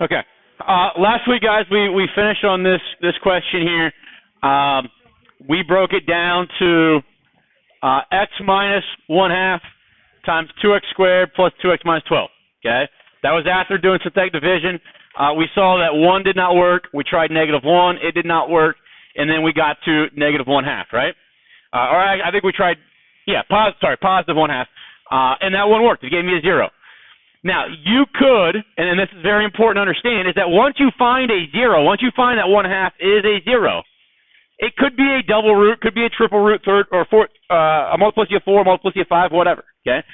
Okay. Last week, guys, we finished on this question here. We broke it down to x minus 1/2 times 2x squared plus 2x minus 12. Okay. That was after doing synthetic division. We saw that 1 did not work. We tried -1. It did not work. And then we got to -1/2, right? Or I think we tried, yeah, positive 1/2. And that one worked. It gave me a 0. Now, you could, and this is very important to understand, is that once you find a 0, once you find that 1/2 is a 0, it could be a double root, could be a triple root, third or fourth, a multiplicity of 4, multiplicity of 5, whatever, okay?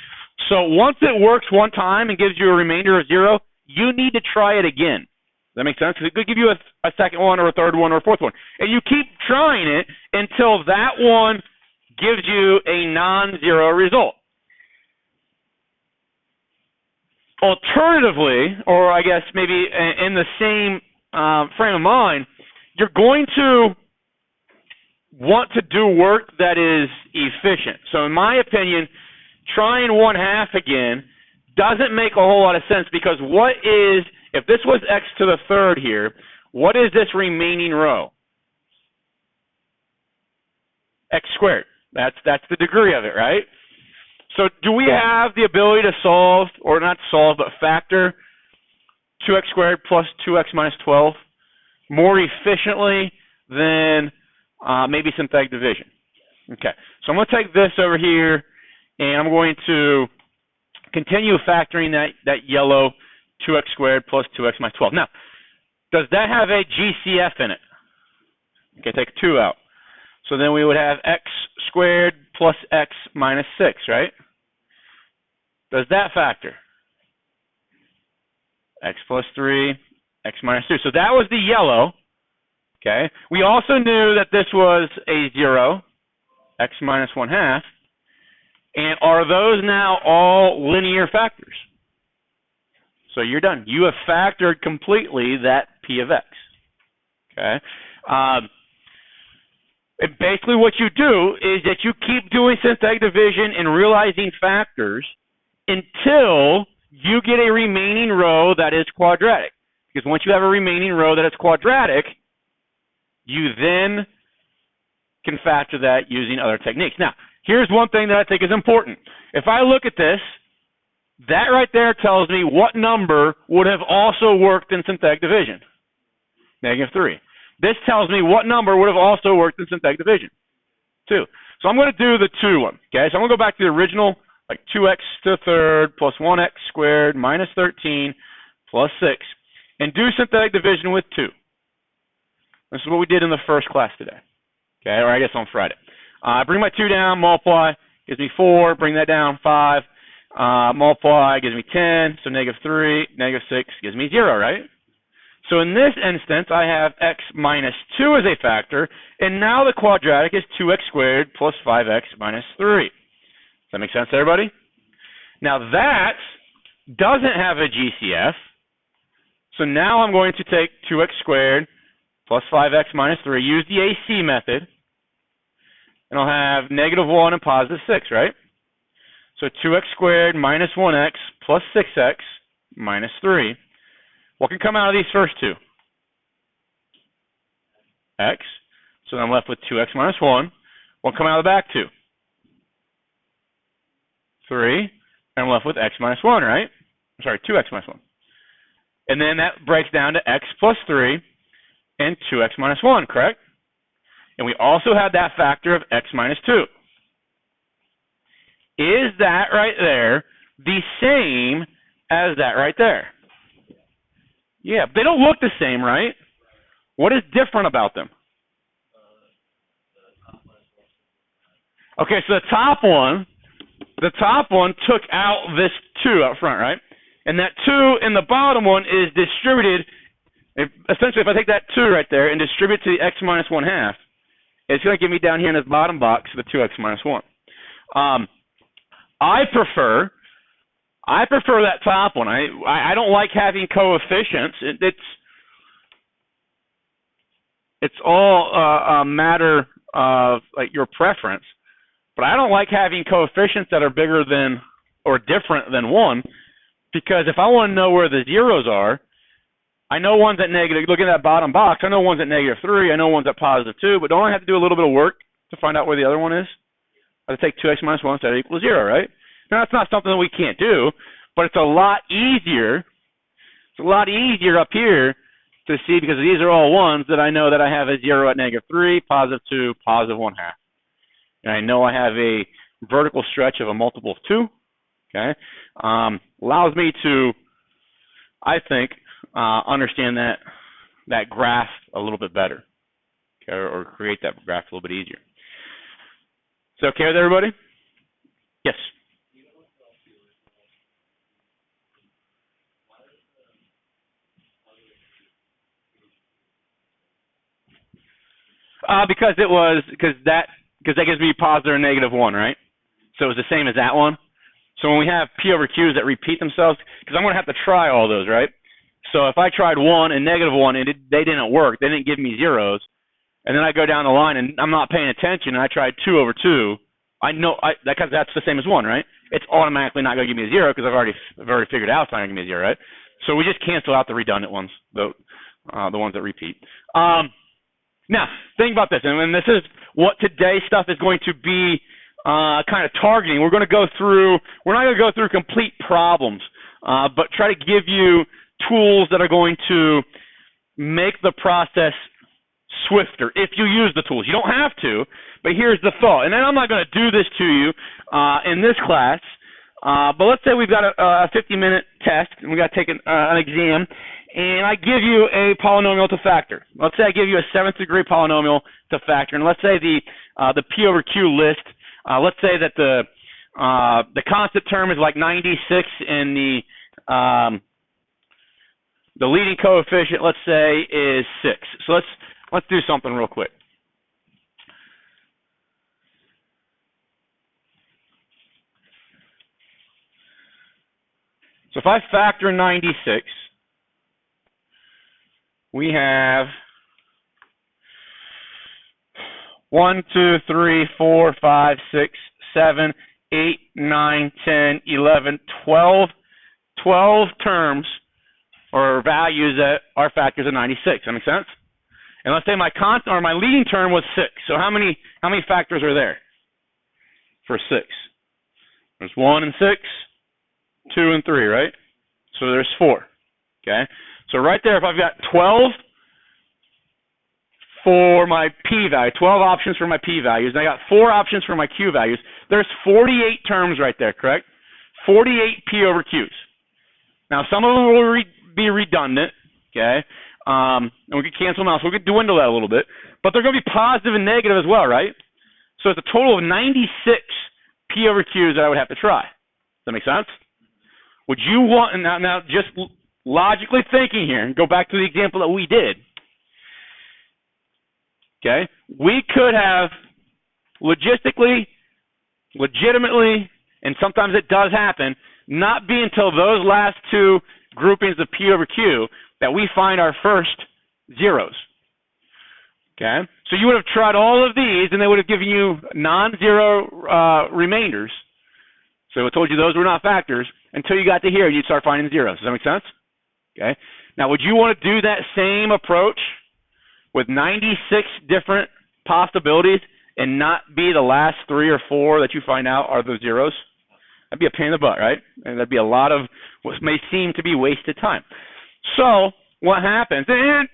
So once it works one time and gives you a remainder of 0, you need to try it again. Does that make sense? Because it could give you a second one or a third one or a fourth one. And you keep trying it until that one gives you a non-zero result. Alternatively, or I guess maybe in the same frame of mind, you're going to want to do work that is efficient. So in my opinion, trying 1/2 again doesn't make a whole lot of sense, because what is, if this was x to the third here, what is this remaining row? X squared. That's the degree of it, right? So do we have the ability to solve, or not solve, but factor 2x squared plus 2x minus 12 more efficiently than maybe synthetic division? Okay, so I'm going to take this over here, and I'm going to continue factoring that yellow 2x squared plus 2x minus 12. Now, does that have a GCF in it? Okay, take 2 out. So then we would have x squared plus x minus 6, right? Does that factor? X plus 3, x minus 2. So that was the yellow. Okay. We also knew that this was a 0, x minus 1/2. And are those now all linear factors? So you're done. You have factored completely that p of x. Okay. And basically what you do is that you keep doing synthetic division and realizing factors until you get a remaining row that is quadratic. Because once you have a remaining row that is quadratic, you then can factor that using other techniques. Now, here's one thing that I think is important. If I look at this, that right there tells me what number would have also worked in synthetic division. -3. This tells me what number would have also worked in synthetic division. 2. So I'm going to do the 2 one. Okay, so I'm going to go back to the original, like 2x to the third plus 1x squared minus 13 plus 6, and do synthetic division with 2. This is what we did in the first class today. Okay, or I guess on Friday. Bring my 2 down, multiply, gives me 4, bring that down, 5, multiply, gives me 10, so -3, -6 gives me 0, right? So in this instance, I have x minus 2 as a factor, and now the quadratic is 2x squared plus 5x minus 3. Does that make sense to everybody? Now that doesn't have a GCF, so now I'm going to take 2x squared plus 5x minus 3, use the AC method, and I'll have -1 and positive 6, right? So 2x squared minus 1x plus 6x minus 3. What can come out of these first two? X. So then I'm left with 2x minus 1. What come out of the back two? 3. And I'm left with x minus 1, right? I'm sorry, 2x minus 1. And then that breaks down to x plus 3 and 2x minus 1, correct? And we also had that factor of x minus 2. Is that right there the same as that right there? Yeah, they don't look the same, right? What is different about them? Okay, so the top one took out this 2 up front, right? And that 2 in the bottom one is distributed. Essentially, if I take that 2 right there and distribute to the x minus 1/2, it's going to give me down here in this bottom box the 2x minus 1. I prefer that top one. I don't like having coefficients. It's all a matter of like your preference. But I don't like having coefficients that are bigger than or different than 1, because if I want to know where the zeros are, I know one's at negative, look at that bottom box, I know one's at -3, I know one's at +2, but don't I have to do a little bit of work to find out where the other one is? I have to take 2x minus 1 so that equals 0, right? Now, that's not something that we can't do, but it's a lot easier. It's a lot easier up here to see because these are all ones that I know that I have a 0 at -3, +2, +1/2. And I know I have a vertical stretch of a multiple of 2, okay? Allows me to, I think, understand that graph a little bit better, okay, or create that graph a little bit easier. Is that okay with everybody? Yes. Because that gives me positive or -1, right? So it was the same as that one. So when we have P over Q's that repeat themselves, because I'm going to have to try all those, right? So if I tried 1 and -1 and they didn't work, they didn't give me zeros, and then I go down the line and I'm not paying attention and I tried 2 over 2, I know because that's the same as 1, right? It's automatically not going to give me a 0 because I've already figured out it's not going to give me a 0, right? So we just cancel out the redundant ones, the ones that repeat. Now, think about this, and this is what today's stuff is going to be kind of targeting. We're going to go through, we're not going to go through complete problems, but try to give you tools that are going to make the process swifter if you use the tools. You don't have to, but here's the thought. And then I'm not going to do this to you in this class, but let's say we've got a 50-minute test, and we've got to take an exam, and I give you a polynomial to factor. Let's say I give you a 7th degree polynomial to factor, and let's say the P over Q list, let's say that the constant term is like 96 and the leading coefficient, let's say, is 6. So let's do something real quick. So if I factor 96, we have 1, 2, 3, 4, 5, 6, 7, 8, 9, 10, 11, 12 terms or values that are factors of 96. That make sense? And let's say my constant or my leading term was 6. So how many factors are there for 6? There's 1 and 6, 2 and 3, right? So there's 4. Okay? So right there, if I've got 12 for my p-value, 12 options for my p-values, and I got 4 options for my q-values, there's 48 terms right there, correct? 48 p over q's. Now, some of them will be redundant, okay? And we could cancel them out, so we could dwindle that a little bit. But they're going to be positive and negative as well, right? So it's a total of 96 p over q's that I would have to try. Does that make sense? Would you want, and now just logically thinking here, and go back to the example that we did, okay? We could have legitimately, and sometimes it does happen, not be until those last 2 groupings of P over Q that we find our first zeros, okay? So you would have tried all of these, and they would have given you non-zero remainders. So it told you those were not factors until you got to here, and you'd start finding zeros. Does that make sense? Okay. Now, would you want to do that same approach with 96 different possibilities and not be the last 3 or 4 that you find out are the zeros? That'd be a pain in the butt, right? And that'd be a lot of what may seem to be wasted time. So what happens? And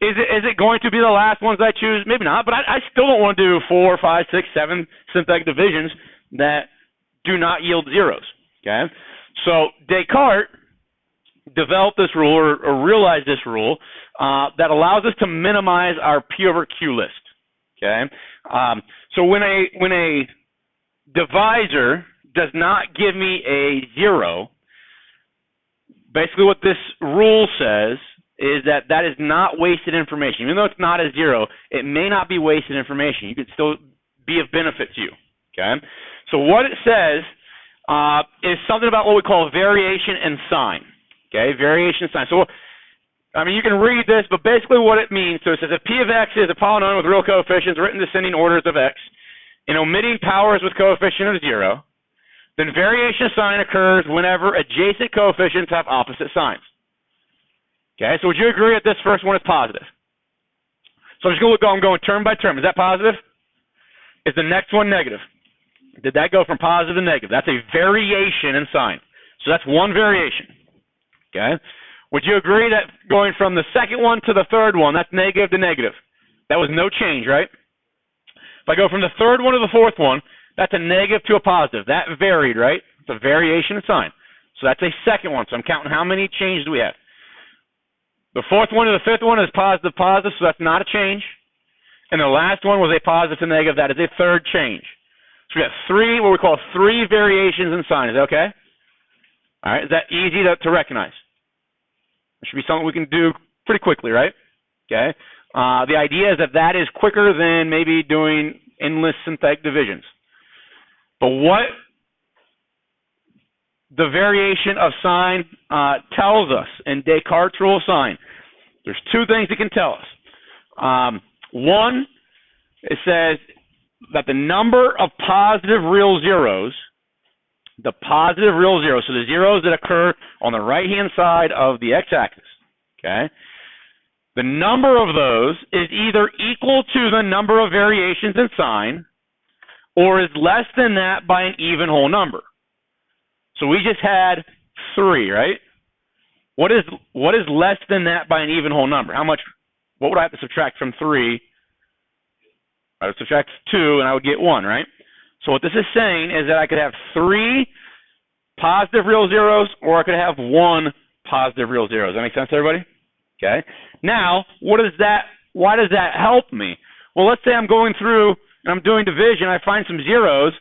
is it going to be the last ones I choose? Maybe not, but I still don't want to do 4, 5, 6, 7 synthetic divisions that do not yield zeros. Okay. So Descartes developed this rule or realized this rule that allows us to minimize our P over Q list. Okay. So when a divisor does not give me a 0, basically what this rule says is that is not wasted information. Even though it's not a 0, it may not be wasted information. You could still be of benefit to you. Okay. So what it says is something about what we call variation in sign. Okay, variation in sign. So, I mean, you can read this, but basically what it means, so it says if P of X is a polynomial with real coefficients written descending orders of X, and omitting powers with coefficient of 0, then variation of sign occurs whenever adjacent coefficients have opposite signs. Okay, so would you agree that this first one is positive? So I'm just going to I'm going term by term. Is that positive? Is the next one negative? Did that go from positive to negative? That's a variation in sign. So that's one variation. Okay? Would you agree that going from the second one to the third one, that's negative to negative? That was no change, right? If I go from the third one to the fourth one, that's a negative to a positive. That varied, right? It's a variation in sign. So that's a second one. So I'm counting how many changes do we have. The fourth one to the fifth one is positive, positive, so that's not a change. And the last one was a positive to negative. That is a third change. So we got three, what we call three variations in sign. Is that okay? All right. Is that easy to recognize? It should be something we can do pretty quickly, right? Okay. The idea is that is quicker than maybe doing endless synthetic divisions. But what the variation of sign tells us in Descartes' rule of sign, there's two things it can tell us. One, it says that the number of positive real zeros, so the zeros that occur on the right-hand side of the x-axis, okay, the number of those is either equal to the number of variations in sign or is less than that by an even whole number. So we just had 3, right? What is less than that by an even whole number? What would I have to subtract from 3? I would subtract 2 and I would get 1, right? So what this is saying is that I could have 3 positive real zeros or I could have 1 positive real zero. Does that make sense to everybody? Okay. Now, why does that help me? Well, let's say I'm going through and I'm doing division, I find some zeros,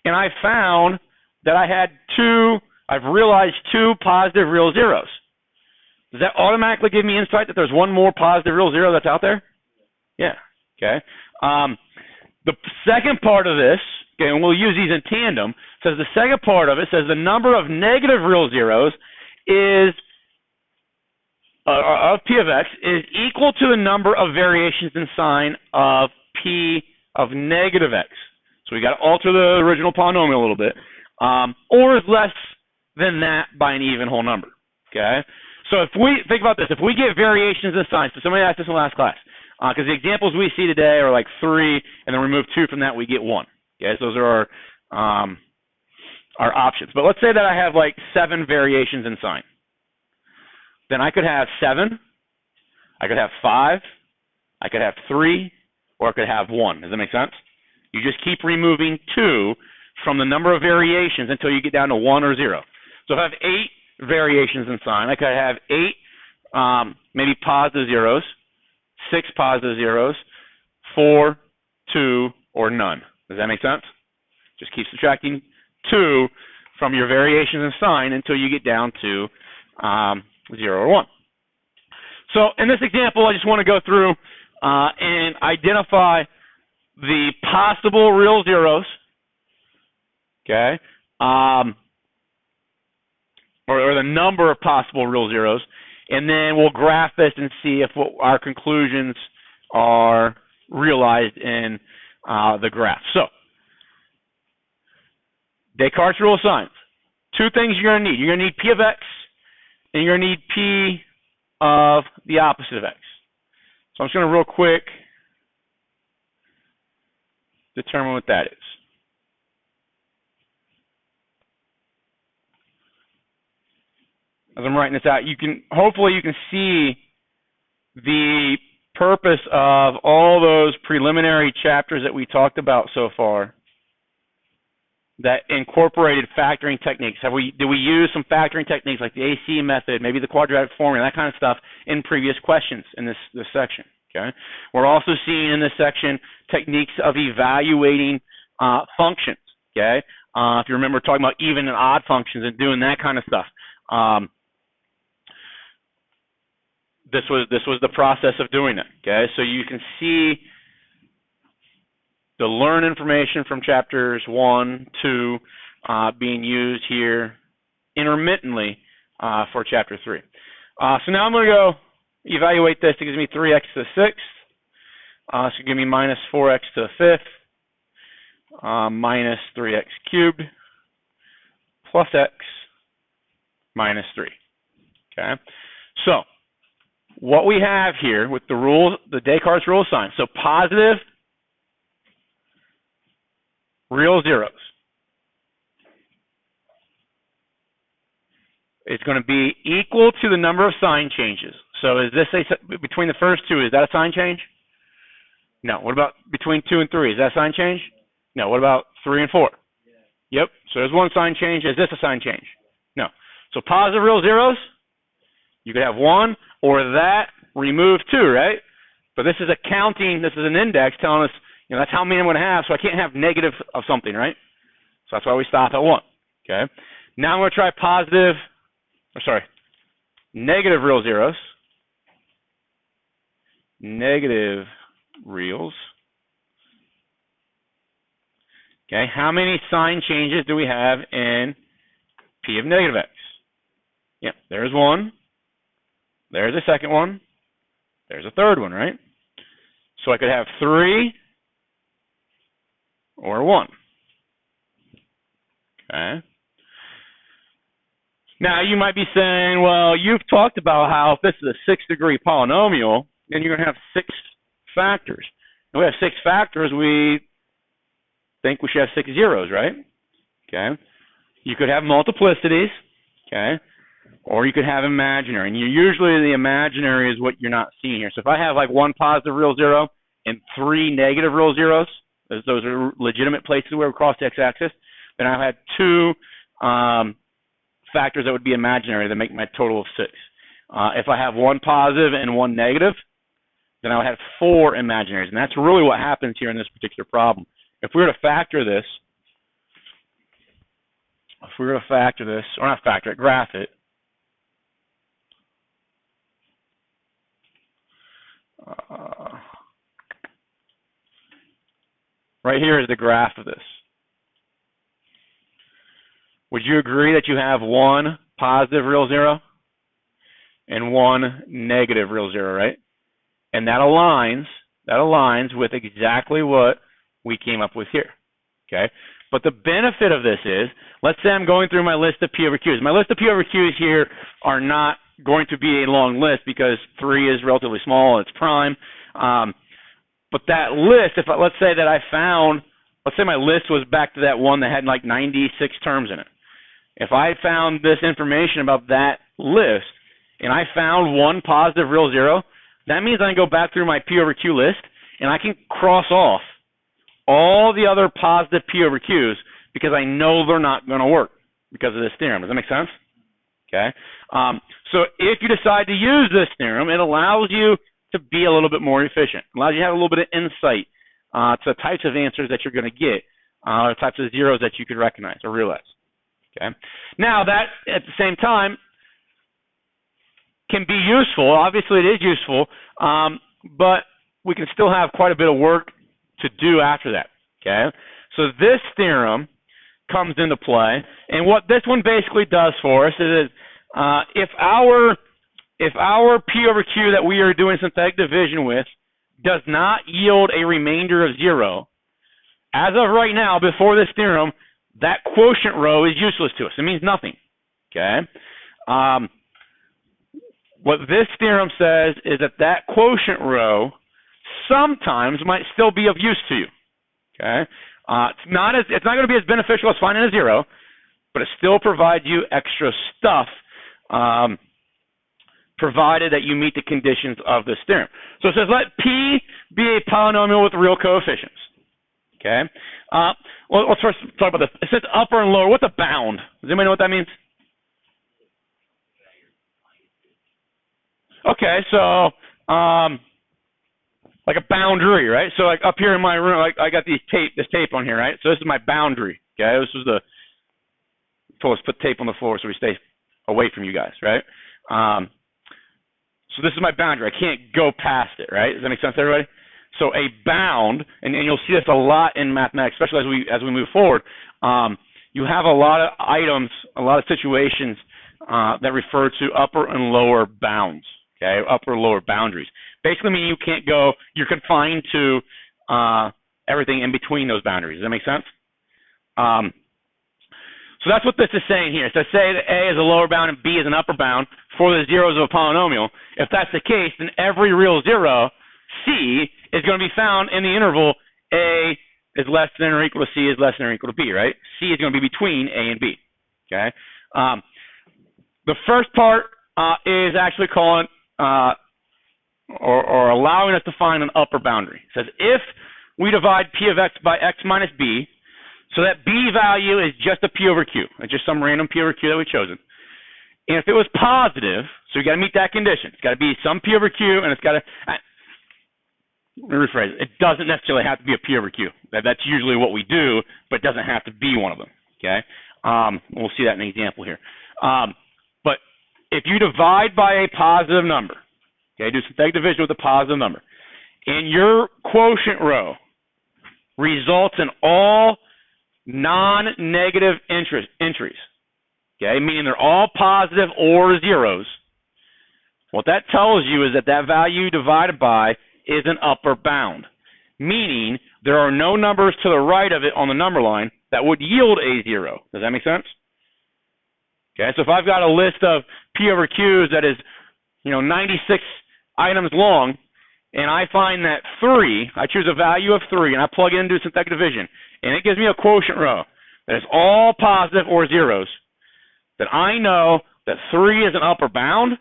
and I found that I've realized 2 positive real zeros. Does that automatically give me insight that there's 1 more positive real zero that's out there? Yeah. Okay. The second part of this, okay, and we'll use these in tandem, says the second part of it says the number of negative real zeros is of P of X is equal to the number of variations in sign of P of negative X. So we got to alter the original polynomial a little bit, or is less than that by an even whole number. Okay. So if we think about this, if we get variations in sign, so somebody asked this in last class, because the examples we see today are like 3, and then remove 2 from that, we get 1. Okay, so those are our options. But let's say that I have like 7 variations in sign. Then I could have 7, I could have 5, I could have 3, or I could have 1. Does that make sense? You just keep removing 2 from the number of variations until you get down to 1 or 0. So if I have 8 variations in sign, I could have 8 maybe positive zeros, 6 positive zeros, 4, 2, or none. Does that make sense? Just keep subtracting 2 from your variations in sign until you get down to 0 or 1. So in this example, I just want to go through and identify the possible real zeros, okay, or the number of possible real zeros, and then we'll graph this and see if what our conclusions are realized in the graph. So, Descartes' rule of signs. 2 things you're going to need. You're going to need P of X, and you're going to need P of the opposite of X. So I'm just going to real quick determine what that is. As I'm writing this out, hopefully you can see the purpose of all those preliminary chapters that we talked about so far that incorporated factoring techniques. Did we use some factoring techniques like the AC method, maybe the quadratic formula, that kind of stuff in previous questions in this section? Okay. We're also seeing in this section techniques of evaluating functions. Okay. If you remember talking about even and odd functions and doing that kind of stuff. This was the process of doing it. Okay. So you can see the learn information from chapters 1, 2 being used here intermittently for chapter 3. So now I'm going to go evaluate this. It gives me 3x to the 6th. So give me minus 4x to the 5th, minus 3x cubed, plus x, minus 3. Okay. So what we have here with the rule, the Descartes rule of sign. So positive real zeros is going to be equal to the number of sign changes. So is this between the first two, is that a sign change? No. What about between 2 and 3? Is that a sign change? No. What about 3 and 4? Yep. So there's one sign change. Is this a sign change? No. So positive real zeros, you could have 1, or that remove 2, right? But this is a counting, this is an index telling us, that's how many I'm going to have, so I can't have negative of something, right? So that's why we stop at 1, okay? Now I'm going to try negative real zeros. Negative reals. Okay, how many sign changes do we have in P of negative x? Yeah, there's 1. There's a second one. There's a third one, right? So I could have 3 or 1. Okay. Now you might be saying, well, you've talked about how if this is a 6-degree polynomial, then you're going to have 6 factors. And we have 6 factors, we think we should have 6 zeros, right? Okay. You could have multiplicities, okay, or you could have imaginary. And usually the imaginary is what you're not seeing here. So if I have like 1 positive real zero and 3 negative real zeros, those are legitimate places where we cross the x-axis, then I had 2 factors that would be imaginary that make my total of 6. If I have 1 positive and 1 negative, then I would have 4 imaginaries. And that's really what happens here in this particular problem. If we were to factor this, or not factor it, graph it, right here is the graph of this. Would you agree that you have 1 positive real zero and 1 negative real zero, right? And that aligns with exactly what we came up with here, okay? But the benefit of this is, let's say I'm going through my list of P over Qs. My list of P over Qs here are not going to be a long list because 3 is relatively small and it's prime. But that list, let's say that I found, let's say my list was back to that one that had like 96 terms in it. If I found this information about that list and I found 1 positive real zero, that means I can go back through my P over Q list and I can cross off all the other positive P over Qs because I know they're not going to work because of this theorem. Does that make sense? Okay. So if you decide to use this theorem, it allows you to be a little bit more efficient. It allows you to have a little bit of insight to the types of answers that you're going to get, the types of zeros that you could recognize or realize. Okay. Now that at the same time can be useful. Obviously, it is useful, but we can still have quite a bit of work to do after that. Okay. So this theorem comes into play, and what this one basically does for us is if our P over Q that we are doing synthetic division with does not yield a remainder of 0, as of right now, before this theorem, that quotient row is useless to us. It means nothing. Okay. What this theorem says is that quotient row sometimes might still be of use to you. Okay. It's not going to be as beneficial as finding a 0, but it still provides you extra stuff, provided that you meet the conditions of this theorem. So it says let P be a polynomial with real coefficients. Okay. Well, let's first talk about this. It says upper and lower. What's a bound? Does anybody know what that means? Okay, so like a boundary, right? So like up here in my room, I got this tape on here, right? So this is my boundary. Okay, this was told us to put tape on the floor so we stay away from you guys, right? So this is my boundary. I can't go past it, right? Does that make sense, everybody? So a bound, and you'll see this a lot in mathematics, especially as we move forward. You have a lot of items, a lot of situations that refer to upper and lower bounds. Okay, upper and lower boundaries. Basically mean you can't go, you're confined to everything in between those boundaries. Does that make sense? So that's what this is saying here. So say that A is a lower bound and B is an upper bound for the zeros of a polynomial. If that's the case, then every real zero, C, is going to be found in the interval A is less than or equal to C is less than or equal to B, right? C is going to be between A and B, okay? The first part is actually calling or allowing us to find an upper boundary. It says if we divide P of X by X minus B, so that B value is just a P over Q. It's just some random P over Q that we've chosen. And if it was positive, so you got to meet that condition. It's got to be some P over Q, and it's got to, let me rephrase it. It doesn't necessarily have to be a P over Q. That's usually what we do, but it doesn't have to be one of them, okay? We'll see that in an example here. But if you divide by a positive number, okay, do synthetic division with a positive number, and your quotient row results in all non-negative entries, okay, meaning they're all positive or zeros, what that tells you is that that value divided by is an upper bound, meaning there are no numbers to the right of it on the number line that would yield a zero. Does that make sense? Okay, so if I've got a list of P over Qs that is, 96 items long, and I find that 3, I choose a value of 3, and I plug it into synthetic division, and it gives me a quotient row that is all positive or zeros, then I know that 3 is an upper bound.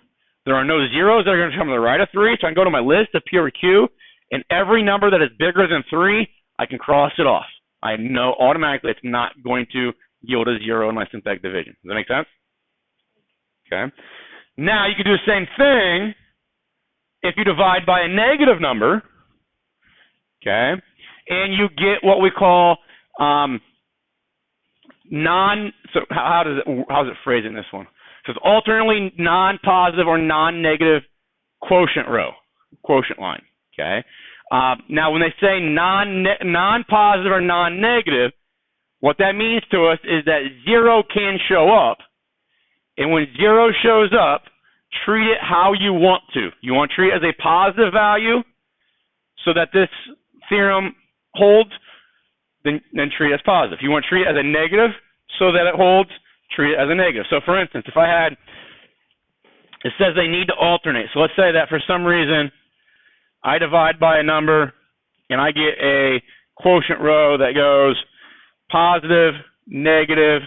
There are no zeros that are going to come to the right of 3, so I can go to my list of P over Q, and every number that is bigger than 3, I can cross it off. I know automatically it's not going to yield a 0 in my synthetic division. Does that make sense? Okay. Now you can do the same thing if you divide by a negative number, okay, and you get what we call so how's it phrased in this one? So it's alternately non-positive or non-negative quotient row, quotient line, okay? Now when they say non-positive or non-negative, what that means to us is that 0 can show up, and when 0 shows up, treat it how you want to. You want to treat it as a positive value so that this theorem holds, then treat it as positive. You want to treat it as a negative so that it holds, treat it as a negative. So for instance, if I had, it says they need to alternate. So let's say that for some reason I divide by a number and I get a quotient row that goes positive, negative,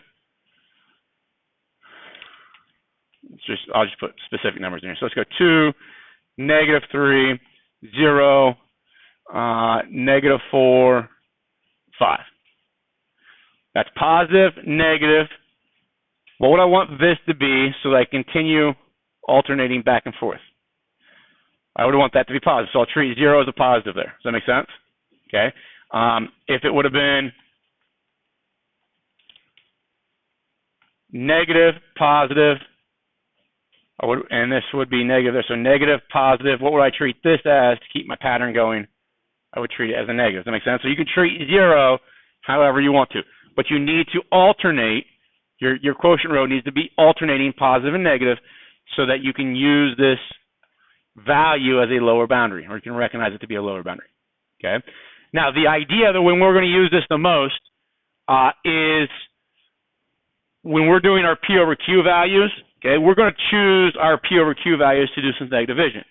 I'll just put specific numbers in here. So let's go 2, negative 3, 0, negative 4, 5. That's positive, negative. What would I want this to be so that I continue alternating back and forth? I would want that to be positive. So I'll treat 0 as a positive there. Does that make sense? Okay. If it would have been negative, positive, and this would be negative there. So negative, positive, what would I treat this as to keep my pattern going? I would treat it as a negative. Does that make sense? So you can treat 0 however you want to, but you need to alternate. Your quotient row needs to be alternating positive and negative so that you can use this value as a lower boundary, or you can recognize it to be a lower boundary. Okay. Now, the idea that when we're going to use this the most is when we're doing our P over Q values. Okay, we're going to choose our P over Q values to do synthetic division.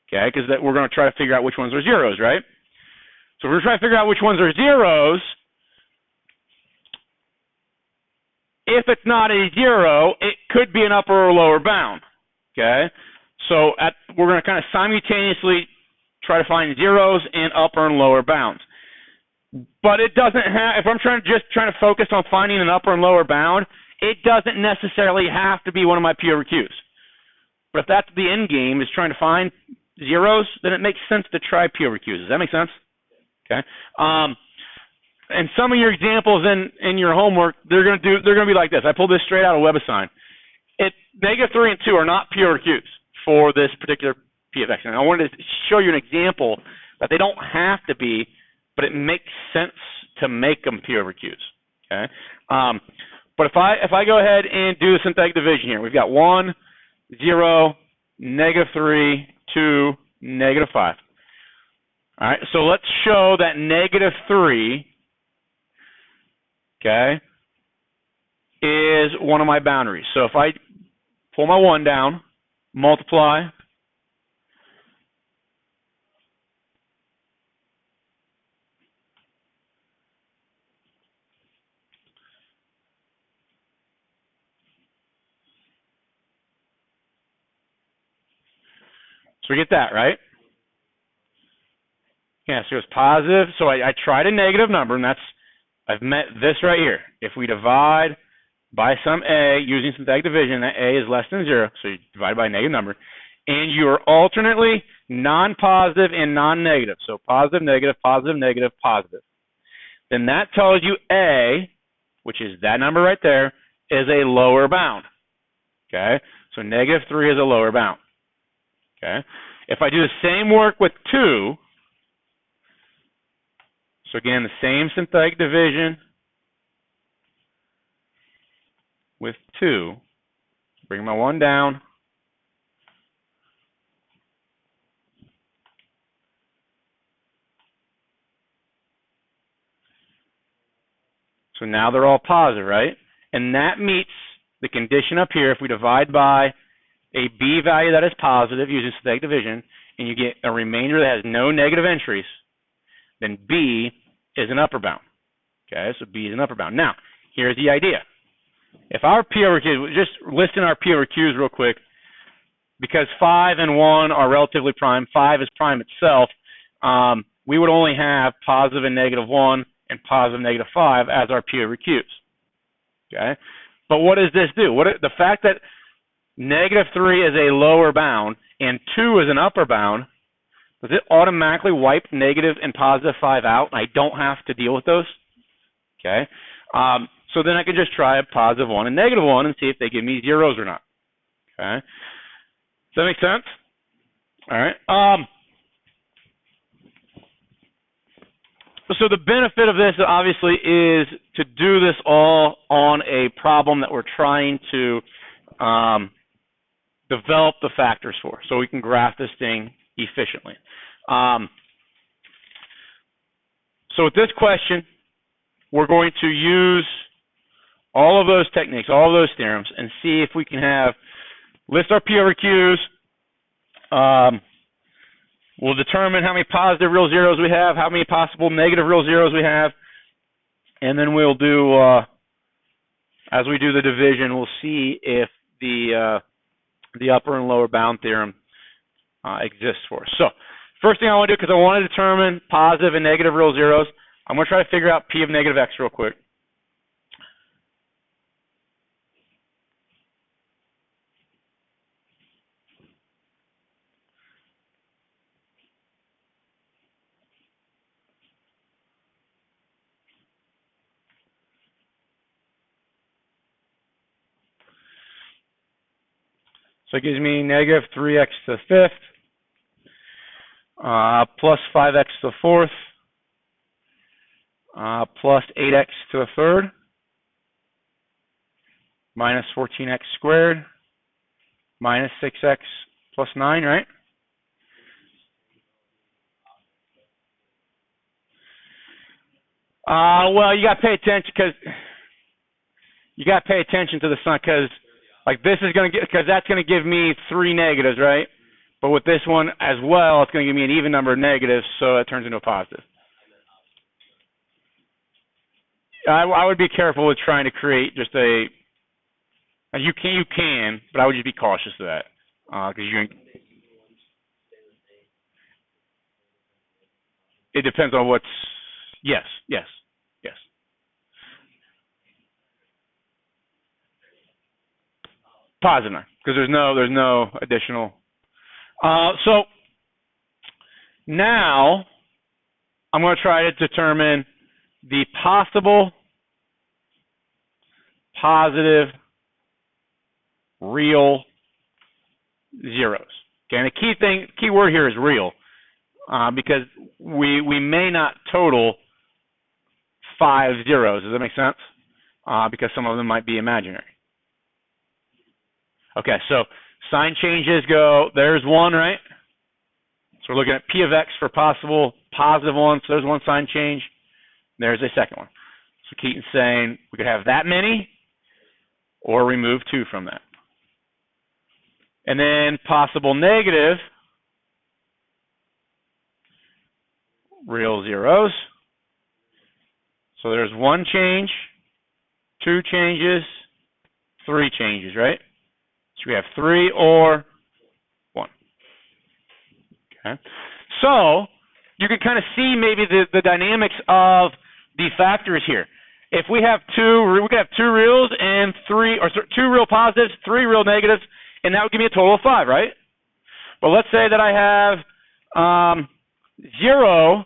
Okay, because we're going to try to figure out which ones are zeros, right? So we're trying to figure out which ones are zeros. If it's not a 0, it could be an upper or lower bound. Okay, so we're going to kind of simultaneously try to find zeros and upper and lower bounds. But it doesn't have, if I'm trying to focus on finding an upper and lower bound, it doesn't necessarily have to be one of my P over Qs. But if that's the end game, is trying to find zeros, then it makes sense to try P over Qs. Does that make sense? Okay. And some of your examples in your homework, they're going to be like this. I pulled this straight out of WebAssign. Negative 3 and 2 are not P over Qs for this particular P of X. And I wanted to show you an example that they don't have to be, but it makes sense to make them P over Qs. Okay. But if I go ahead and do the synthetic division here, we've got 1, 0, negative 3, 2, negative 5. All right, so let's show that negative 3, okay, is one of my boundaries. So if I pull my 1 down, multiply, so we get that, right? Yeah, so it's positive. So I tried a negative number, and I've met this right here. If we divide by some a using synthetic division, that a is less than 0, so you divide by a negative number, and you are alternately non-positive and non-negative, so positive, negative, positive, positive, then that tells you a, which is that number right there, is a lower bound. Okay, so -3 is a lower bound. Okay, if I do the same work with 2, so again, the same synthetic division with 2, bring my 1 down, so now they're all positive, right? And that meets the condition up here. If we divide by a b value that is positive using synthetic division, and you get a remainder that has no negative entries, then b is an upper bound. Okay, so b is an upper bound. Now, here's the idea. If our P over Q, just listing our P over Qs real quick, because 5 and 1 are relatively prime, 5 is prime itself, we would only have positive and -1 and positive and -5 as our P over Qs. Okay, but what does this do? The fact that -3 is a lower bound and 2 is an upper bound, does it automatically wipe negative and positive 5 out? I don't have to deal with those. Okay, so then I can just try a positive 1 and -1 and see if they give me zeros or not. Okay, does that make sense? All right. So the benefit of this obviously is to do this all on a problem that we're trying to develop the factors for, so we can graph this thing efficiently. So with this question, we're going to use all of those techniques, all of those theorems, and see if we can list our P over Qs. We'll determine how many positive real zeros we have, how many possible negative real zeros we have, and then we'll do, as we do the division, we'll see if the upper and lower bound theorem exists for us. So first thing I want to do, because I want to determine positive and negative real zeros, I'm going to try to figure out P of -x real quick. So it gives me -3x to the 5th, plus 5x to the 4th, plus 8x to the 3rd, minus 14x squared, minus 6x plus 9, right? Well, you got to pay attention to the sign, because like this is going to get, because that's going to give me 3 negatives, right? But with this one as well, it's going to give me an even number of negatives, so it turns into a positive. I would be careful with trying to create just a. You can, but I would just be cautious of that, because it depends on what's. Yes. Positive, because there's no additional. So now I'm going to try to determine the possible positive real zeros. Okay, and the key word here is real, because we may not total 5 zeros. Does that make sense? Because some of them might be imaginary. Okay, so sign changes go, there's 1, right? So we're looking at P of x for possible positive 1, so there's 1 sign change. There's a second one. So Keaton's saying we could have that many, or remove 2 from that. And then possible negative, real zeros. So there's 1 change, 2 changes, 3 changes, right? So we have 3 or 1. Okay. So you can kind of see maybe the dynamics of the factors here. If we have we could have 2 reals and 3, or 2 real positives, 3 real negatives, and that would give me a total of 5, right? But let's say that I have 0.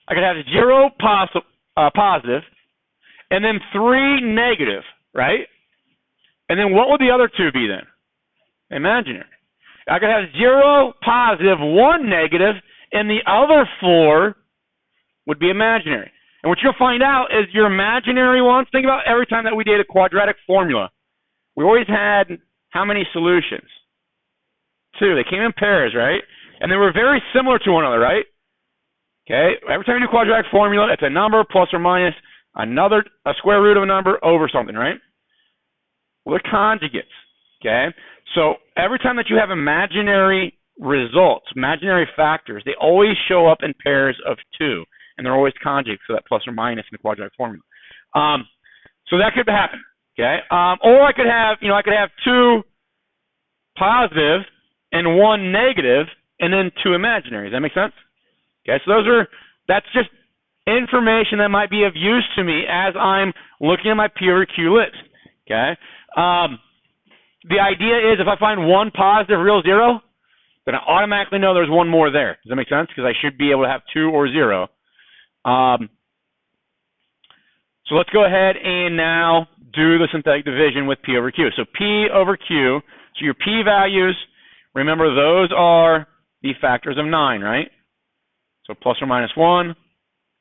I could have 0 positive, and then 3 negative, right? And then what would the other 2 be then? Imaginary. I could have 0 positive, 1 negative, and the other 4 would be imaginary. And what you'll find out is your imaginary ones, think about every time that we did a quadratic formula, we always had how many solutions? 2. They came in pairs, right? And they were very similar to one another, right? Okay, every time you do quadratic formula, it's a number plus or minus a square root of a number over something, right? Well, they're conjugates, okay? So every time that you have imaginary results, imaginary factors, they always show up in pairs of 2, and they're always conjugates, so that plus or minus in the quadratic formula. So that could happen, okay? Or I could have 2 positive and 1 negative, and then 2 imaginary. Does that make sense? Okay, so that's just information that might be of use to me as I'm looking at my P over Q list. Okay, the idea is if I find 1 positive real zero, then I automatically know there's 1 more there. Does that make sense? Because I should be able to have 2 or 0. So let's go ahead and now do the synthetic division with P over Q. So P over Q, so your P values, remember those are the factors of 9, right? So plus or minus 1,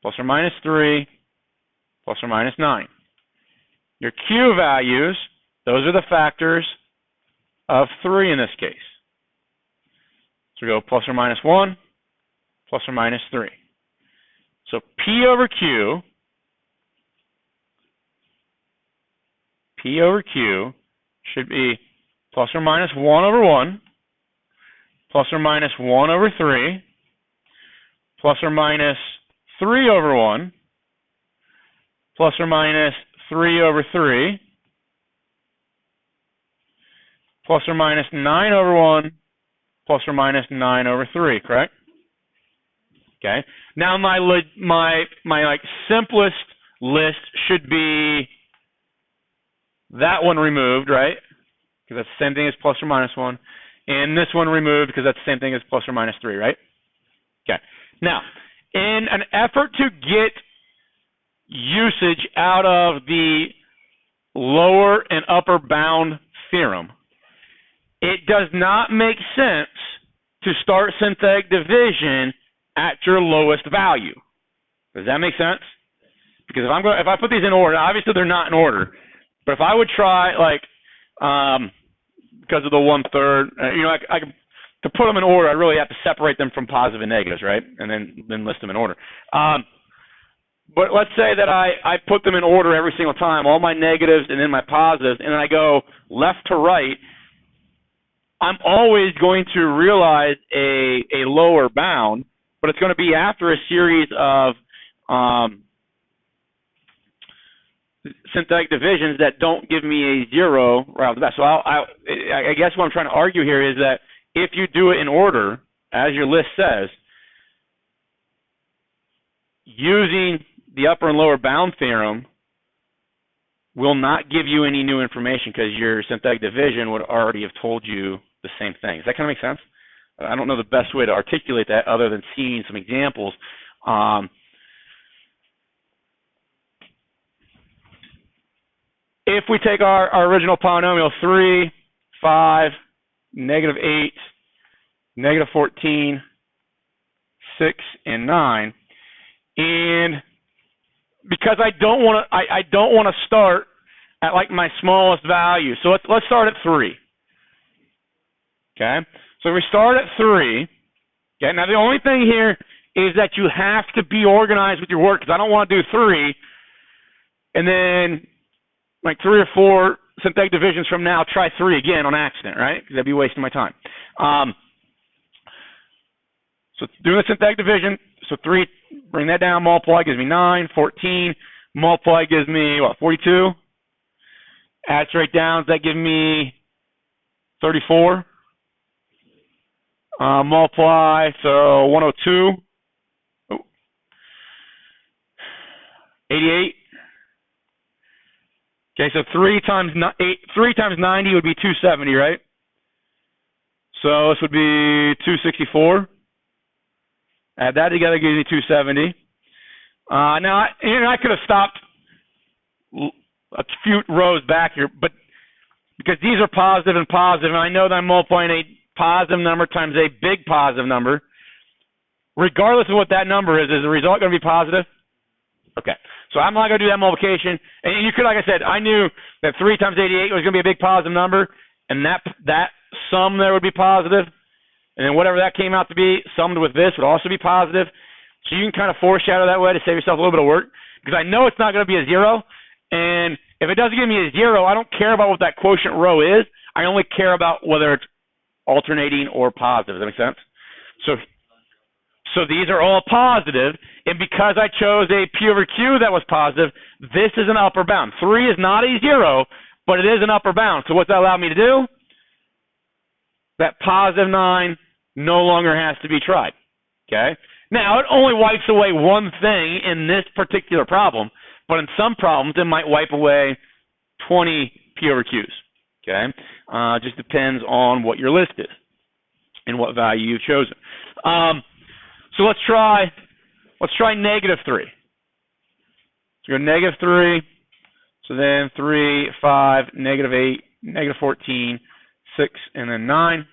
plus or minus 3, plus or minus 9. Your Q values, those are the factors of 3 in this case. So we go plus or minus 1, plus or minus 3. So P over Q should be plus or minus 1 over 1, plus or minus 1 over 3, plus or minus 3 over 1, plus or minus 3 over 3, plus or minus 9 over 1, plus or minus 9 over 3, correct? Okay. Now my like simplest list should be that one removed, right? Because that's the same thing as plus or minus 1. And this one removed because that's the same thing as plus or minus 3, right? Okay. Now, in an effort to get usage out of the lower and upper bound theorem, it does not make sense to start synthetic division at your lowest value. Does that make sense? Because if I put these in order, obviously they're not in order, but if I would try because of the 1/3, to put them in order, I really have to separate them from positive and negatives, right? And then list them in order. But let's say that I put them in order every single time, all my negatives and then my positives, and then I go left to right. I'm always going to realize a lower bound, but it's going to be after a series of synthetic divisions that don't give me a 0 right off the bat. So I guess what I'm trying to argue here is that if you do it in order, as your list says, using the upper and lower bound theorem will not give you any new information because your synthetic division would already have told you the same thing. Does that kind of make sense? I don't know the best way to articulate that other than seeing some examples. If we take our original polynomial 3, 5, negative 8, negative 14, 6, and 9, and because I don't want to start at like my smallest value, so let's start at 3. Okay, so we start at 3. Okay, now the only thing here is that you have to be organized with your work because I don't want to do 3 and then like 3 or 4 synthetic divisions from now, try 3 again on accident, right? Because that'd be wasting my time. So doing the synthetic division, so 3, bring that down, multiply, gives me 9, 14, multiply gives me, what, 42? Add straight downs, that gives me 34. Multiply, so 102. Oh. 88. Okay, so 3 times 90 would be 270, right? So this would be 264. Add that together, gives me 270. Now, I could have stopped a few rows back here, but because these are positive and positive, and I know that I'm multiplying a positive number times a big positive number, regardless of what that number is the result going to be positive? Okay, so I'm not going to do that multiplication. And you could, like I said, I knew that 3 times 88 was going to be a big positive number, and that sum there would be positive. And then whatever that came out to be, summed with this, would also be positive. So you can kind of foreshadow that way to save yourself a little bit of work. Because I know it's not going to be a 0. And if it doesn't give me a 0, I don't care about what that quotient row is. I only care about whether it's alternating or positive. Does that make sense? So these are all positive. And because I chose a P over Q that was positive, this is an upper bound. 3 is not a 0, but it is an upper bound. So what's that allow me to do? That positive 9 no longer has to be tried, okay? Now, it only wipes away one thing in this particular problem, but in some problems, it might wipe away 20 P over Qs, okay? Just depends on what your list is and what value you've chosen. So let's try negative 3. So go negative 3, so then 3, 5, negative 8, negative 14, 6, and then 9.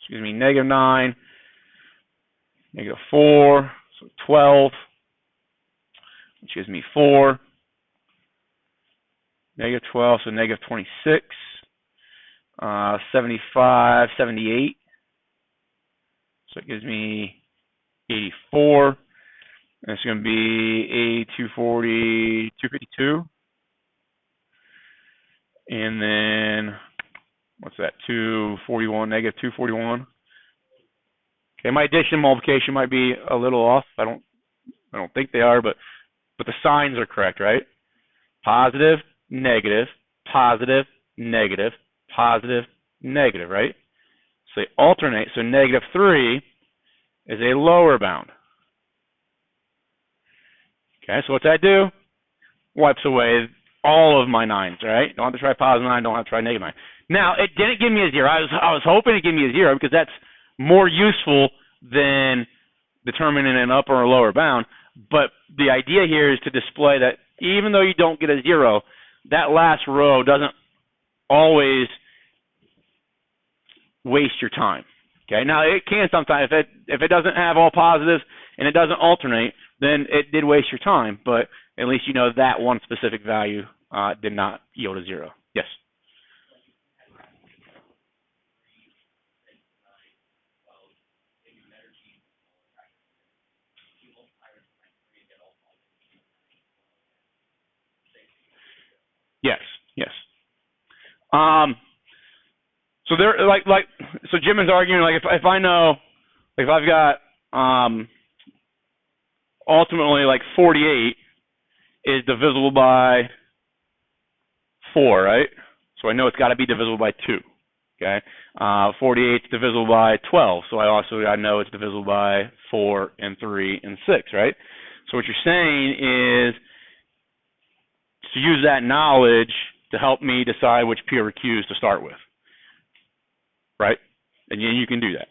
Excuse me, negative 9, negative 4, so 12, which gives me 4. Negative 12, so negative 26, 75, 78. So it gives me 84. And it's going to be a 240, 252. And then, what's that, 241, negative 241. Okay, my addition and multiplication might be a little off. I don't think they are, but the signs are correct, right? Positive, negative, positive, negative, positive, negative, right? So they alternate. So negative 3 is a lower bound. Okay, so what's that do? Wipes away all of my 9s, right? Don't have to try positive 9, don't have to try negative 9. Now, it didn't give me a 0. I was hoping it gave me a 0 because that's more useful than determining an upper or lower bound. But the idea here is to display that even though you don't get a 0, that last row doesn't always waste your time. Okay, now it can sometimes. If it doesn't have all positives and it doesn't alternate, then it did waste your time. But at least you know that one specific value did not yield a 0. Yes? Yes, yes. So they're so Jim is arguing if I know if I've got ultimately 48 is divisible by 4, right? So I know it's got to be divisible by 2. Okay, 48 is divisible by 12, so I know it's divisible by 4 and 3 and 6, right? So what you're saying is to use that knowledge to help me decide which P over Qs to start with, right? And you can do that.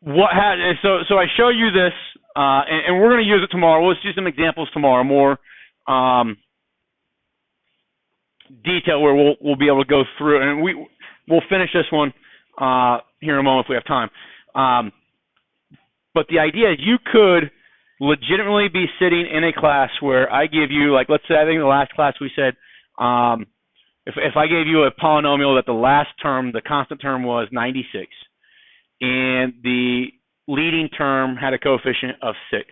So I show you this, and we're going to use it tomorrow. Let's do some examples tomorrow, more detail where we'll be able to go through, and we'll finish this one here in a moment if we have time. But the idea is you could legitimately be sitting in a class where I give you, let's say, I think in the last class we said, if I gave you a polynomial that the last term, the constant term was 96, and the leading term had a coefficient of 6,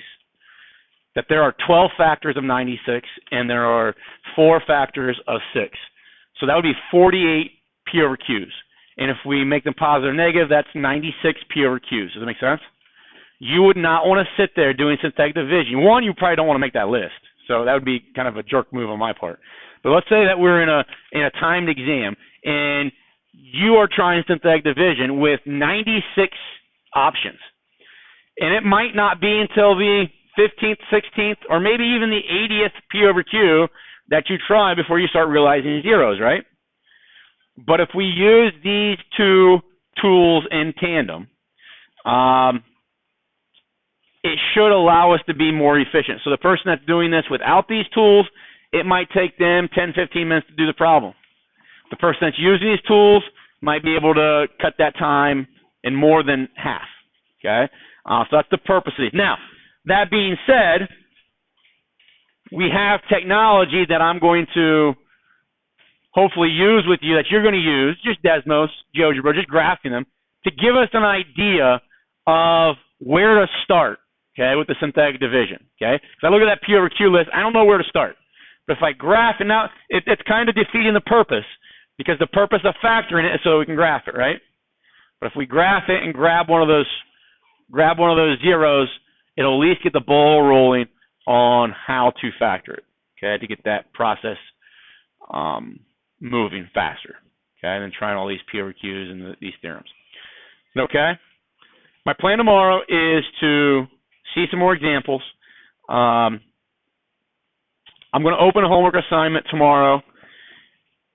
that there are 12 factors of 96 and there are 4 factors of 6. So that would be 48 P over Qs. And if we make them positive or negative, that's 96 P over Qs. Does that make sense? You would not want to sit there doing synthetic division. One, you probably don't want to make that list. So that would be kind of a jerk move on my part. But let's say that we're in a timed exam and you are trying synthetic division with 96 options. And it might not be until the 15th, 16th, or maybe even the 80th P over Q that you try before you start realizing zeros, right? But if we use these two tools in tandem, it should allow us to be more efficient. So the person that's doing this without these tools, it might take them 10, 15 minutes to do the problem. The person that's using these tools might be able to cut that time in more than half, okay? So that's the purpose of these. Now, that being said, we have technology that I'm going to hopefully use with you, that you're going to use, just Desmos, GeoGebra, just graphing them, to give us an idea of where to start, okay, with the synthetic division, okay? If I look at that P over Q list, I don't know where to start. But if I graph, and now it's kind of defeating the purpose, because the purpose of factoring it is so we can graph it, right? But if we graph it and grab one of those zeros, it'll at least get the ball rolling on how to factor it, okay, to get that process moving faster, okay, than trying all these P over Qs and these theorems. Okay? My plan tomorrow is to see some more examples. I'm going to open a homework assignment tomorrow,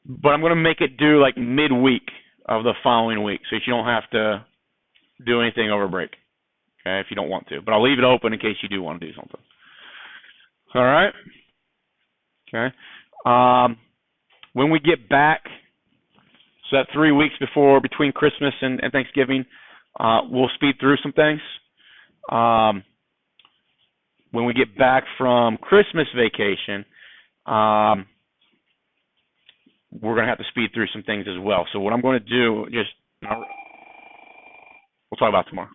but I'm going to make it due like midweek of the following week, so you don't have to do anything over break, okay, if you don't want to. But I'll leave it open in case you do want to do something. All right? Okay. When we get back, so that 3 weeks between Christmas and Thanksgiving, we'll speed through some things. When we get back from Christmas vacation, we're going to have to speed through some things as well. So what I'm going to do, we'll talk about tomorrow.